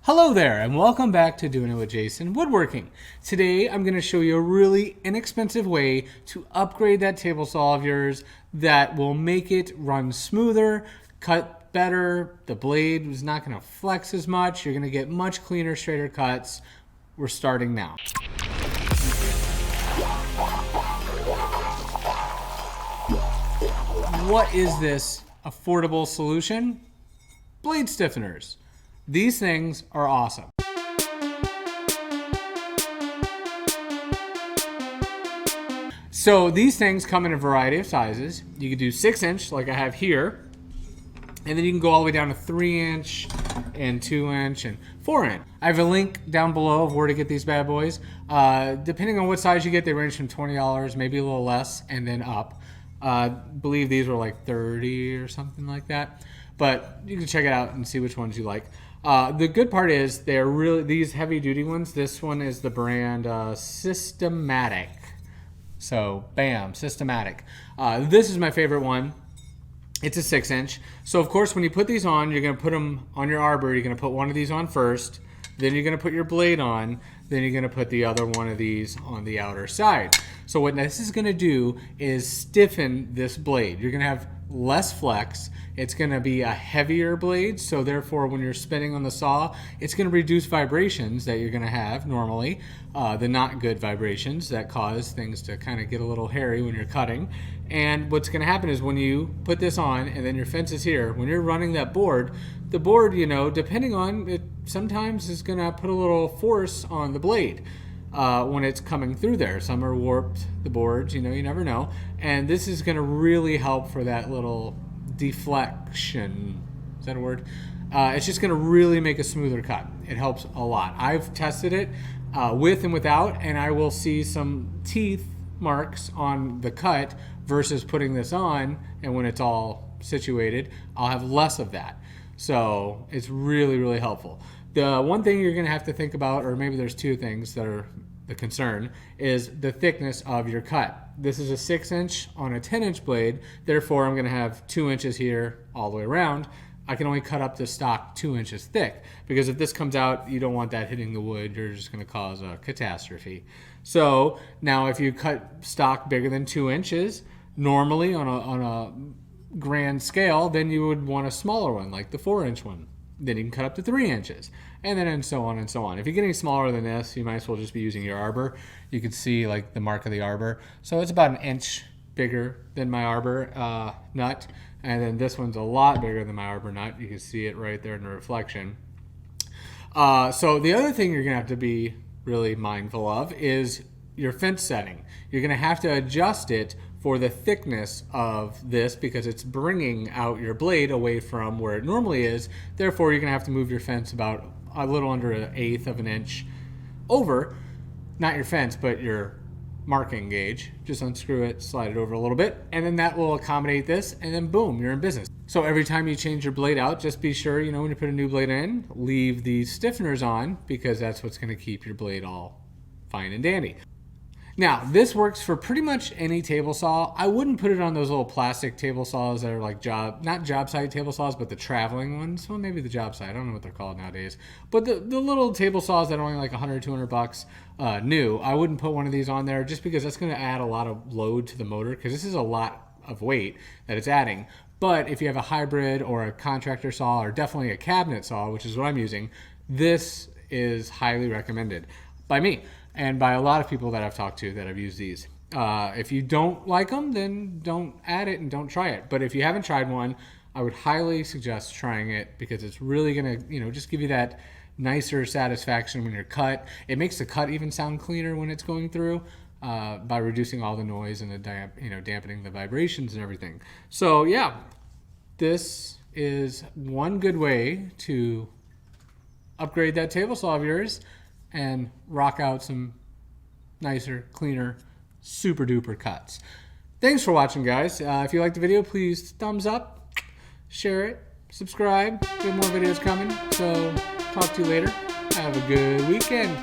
Hello there and welcome back to Doing It with Jason Woodworking. Today I'm going to show you a really inexpensive way to upgrade that table saw of yours that will make it run smoother, cut better, the blade is not going to flex as much, you're going to get much cleaner, straighter cuts. We're starting now. What is this affordable solution? Blade stiffeners. These things are awesome. So these things come in a variety of sizes. You can do 6-inch like I have here, and then you can go all the way down to 3-inch and 2-inch and 4-inch. I have a link down below of where to get these bad boys. Depending on what size you get, they range from $20, maybe a little less, and then up. I believe these were like 30 or something like that. But you can check it out and see which ones you like. The good part is they're really, these heavy duty ones, this one is the brand Systematic. So bam, Systematic. This is my favorite one. It's a 6-inch. So of course when you put these on, you're going to put them on your arbor. You're going to put one of these on first. Then you're going to put your blade on. Then you're going to put the other one of these on the outer side. So what this is going to do is stiffen this blade. You're going to have less flex. It's going to be a heavier blade, so therefore when you're spinning on the saw, it's going to reduce vibrations that you're going to have normally, the not good vibrations that cause things to kind of get a little hairy when you're cutting. And what's going to happen is when you put this on and then your fence is here, when you're running that board, the board, you know, depending on it, sometimes is going to put a little force on the blade. When it's coming through there. Some are warped, the boards, you know, you never know. And this is going to really help for that little deflection. Is that a word? It's just going to really make a smoother cut. It helps a lot. I've tested it with and without, and I will see some teeth marks on the cut versus putting this on, and when it's all situated, I'll have less of that. So it's really, really helpful. The one thing you're going to have to think about, or maybe there's two things that are the concern, is the thickness of your cut. This is a 6-inch on a 10-inch blade, therefore I'm going to have 2 inches here all the way around. I can only cut up the stock 2 inches thick, because if this comes out, you don't want that hitting the wood. You're just going to cause a catastrophe. So now if you cut stock bigger than 2 inches, normally on a grand scale, then you would want a smaller one, like the 4-inch one. Then you can cut up to 3 inches, and then and so on and so on. If you're getting smaller than this, you might as well just be using your arbor. You can see like the mark of the arbor. So it's about 1 inch bigger than my arbor nut, and then this one's a lot bigger than my arbor nut. You can see it right there in the reflection. So the other thing you're gonna have to be really mindful of is your fence setting. You're gonna have to adjust it for the thickness of this, because it's bringing out your blade away from where it normally is. Therefore, you're going to have to move your fence about a little under 1/8 of an inch over, not your fence, but your marking gauge. Just unscrew it, slide it over a little bit, and then that will accommodate this, and then boom, you're in business. So every time you change your blade out, just be sure, you know, when you put a new blade in, leave these stiffeners on, because that's what's going to keep your blade all fine and dandy. Now, this works for pretty much any table saw. I wouldn't put it on those little plastic table saws that are like not job site table saws, but the traveling ones. Well, maybe the job site. I don't know what they're called nowadays. But the little table saws that are only like 100, 200 bucks new, I wouldn't put one of these on there, just because that's going to add a lot of load to the motor, because this is a lot of weight that it's adding. But if you have a hybrid or a contractor saw, or definitely a cabinet saw, which is what I'm using, this is highly recommended by me and by a lot of people that I've talked to that have used these. If you don't like them, then don't add it and don't try it. But if you haven't tried one, I would highly suggest trying it, because it's really gonna, you know, just give you that nicer satisfaction when you're cut. It makes the cut even sound cleaner when it's going through, by reducing all the noise and the dampening the vibrations and everything. So yeah, this is one good way to upgrade that table saw of yours and rock out some nicer, cleaner, super duper cuts. Thanks for watching, guys. If you liked the video, please thumbs up, share it, subscribe. We have more videos coming, so talk to you later. Have a good weekend.